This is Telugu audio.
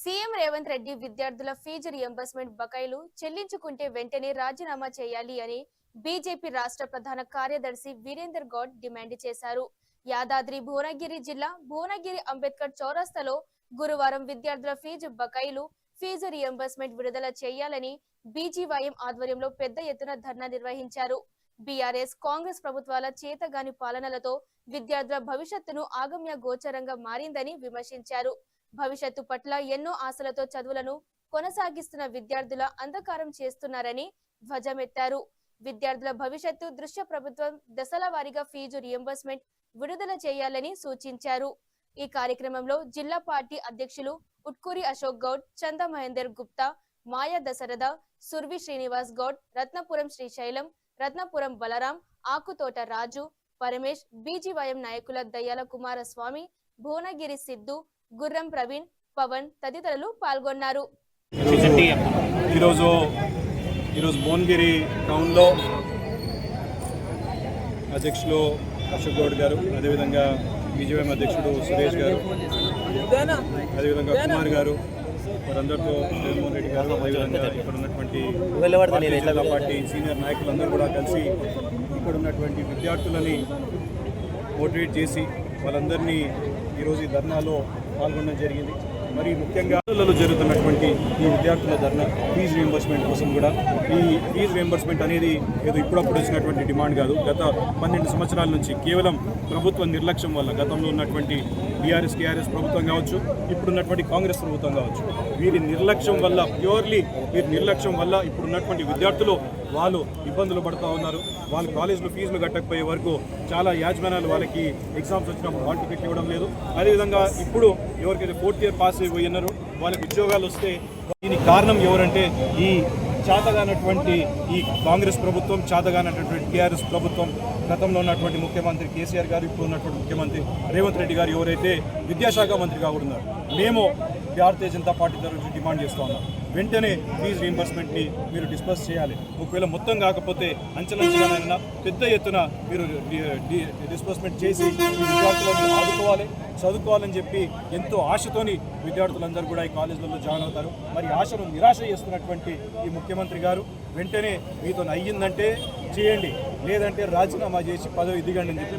సీఎం రేవంత్ రెడ్డి విద్యార్థుల ఫీజు రియంబర్స్మెంట్ బకాయిలు చెల్లించుకుంటే వెంటనే రాజీనామా చేయాలి అని బీజేపీ రాష్ట్ర ప్రధాన కార్యదర్శి వీరేందర్ గౌడ్ డిమాండ్ చేశారు. యాదాద్రి భువనగిరి జిల్లా భువనగిరి అంబేద్కర్ చౌరస్తాలో గురువారం విద్యార్థుల ఫీజు రియంబర్స్మెంట్ విడుదల చేయాలని బీజీవైఎం ఆధ్వర్యంలో పెద్ద ఎత్తున ధర్నా నిర్వహించారు. బీఆర్ఎస్ కాంగ్రెస్ ప్రభుత్వాల చేతగాని పాలనలతో విద్యార్థుల భవిష్యత్తును ఆగమ్య గోచరంగా మారిందని విమర్శించారు. భవిష్యత్తు పట్ల ఎన్నో ఆశలతో చదువులను కొనసాగిస్తున్న విద్యార్థుల అంధకారం చేస్తున్నారని ధ్వజమెత్తారు. విద్యార్థుల భవిష్యత్తు దృష్ట్యా ప్రభుత్వం దశల వారీగా ఫీజు రియంబర్స్మెంట్ విడుదల చేయాలని సూచించారు. ఈ కార్యక్రమంలో జిల్లా పార్టీ అధ్యక్షులు ఉట్కూరి అశోక్ గౌడ్, చంద మహేందర్ గుప్తా, మాయా దశరథ, సుర్వి శ్రీనివాస్ గౌడ్, రత్నపురం శ్రీశైలం, రత్నపురం బలరాం, ఆకుతోట రాజు, పరమేష్, బీజీవైఎం నాయకుల దయ్యాల కుమారస్వామి, భువనగిరి సిద్ధు, గుర్రం ప్రవీణ్, పవన్ తదితరులు పాల్గొన్నారు. ఈరోజు భువనగిరి టౌన్లో అధ్యక్షులు అశోక్ గౌడ్ గారు, అదేవిధంగా బీజేపీ అధ్యక్షుడు సురేష్ గారు, అదేవిధంగా కుమార్ గారు, వారందరితో జగన్మోహన్ రెడ్డి గారు, అదేవిధంగా ఇక్కడ ఉన్నటువంటి జనతా పార్టీ సీనియర్ నాయకులందరూ కూడా కలిసి ఇక్కడ ఉన్నటువంటి విద్యార్థులని మోటివేట్ చేసి వాళ్ళందరినీ ఈరోజు ఈ ధర్నాలో పాల్గొనడం జరిగింది. మరి ముఖ్యంగా జరుగుతున్నటువంటి ఈ విద్యార్థుల ధర్నా ఫీజు రియంబర్స్మెంట్ కోసం కూడా ఈ ఫీజు రియంబర్స్మెంట్ అనేది ఏదో ఇప్పుడప్పుడు వచ్చినటువంటి డిమాండ్ కాదు. గత 12 సంవత్సరాల నుంచి కేవలం ప్రభుత్వ నిర్లక్ష్యం వల్ల, గతంలో ఉన్నటువంటి బీఆర్ఎస్ కేఆర్ఎస్ ప్రభుత్వం కావచ్చు, ఇప్పుడున్నటువంటి కాంగ్రెస్ ప్రభుత్వం కావచ్చు, వీరి నిర్లక్ష్యం వల్ల ఇప్పుడున్నటువంటి విద్యార్థులు వాళ్ళు ఇబ్బందులు పడుతూ ఉన్నారు. వాళ్ళు కాలేజీలో ఫీజులు కట్టకపోయే వరకు చాలా యాజమాన్యాలు వాళ్ళకి ఎగ్జామ్స్ వచ్చినప్పుడు హాల్ టికెట్ ఇవ్వడం లేదు. అదేవిధంగా ఇప్పుడు ఎవరికైతే 4th ఇయర్ పాస్ అయిపోయినారో వాళ్ళకి ఉద్యోగాలు వస్తే దీనికి కారణం ఎవరంటే ఈ చేతగానటువంటి ఈ కాంగ్రెస్ ప్రభుత్వం, చేతగానటువంటి టీఆర్ఎస్ ప్రభుత్వం, గతంలో ఉన్నటువంటి ముఖ్యమంత్రి కేసీఆర్ గారు, ఇప్పుడు ఉన్నటువంటి ముఖ్యమంత్రి రేవంత్ రెడ్డి గారు ఎవరైతే విద్యాశాఖ మంత్రిగా కూడా ఉన్నారు. మేము భారతీయ జనతా పార్టీ తరఫు డిమాండ్ చేస్తూ ఉన్నాం, వెంటనే ఫీజు రియంబర్స్మెంట్ని మీరు డిస్పర్స్ చేయాలి. ఒకవేళ మొత్తం కాకపోతే అంచెలంచెగానైనా పెద్ద ఎత్తున మీరు డిస్బర్స్మెంట్ చేసి విద్యార్థులను ఆదుకోవాలి, చదువుకోవాలని చెప్పి ఎంతో ఆశతోని విద్యార్థులందరూ కూడా ఈ కాలేజీలలో జాయిన్ అవుతారు. మరి ఆశను నిరాశ చేస్తున్నటువంటి ఈ ముఖ్యమంత్రి గారు వెంటనే మీతో అయ్యిందంటే చేయండి, లేదంటే రాజీనామా చేసి పదవి దిగండి అని చెప్పి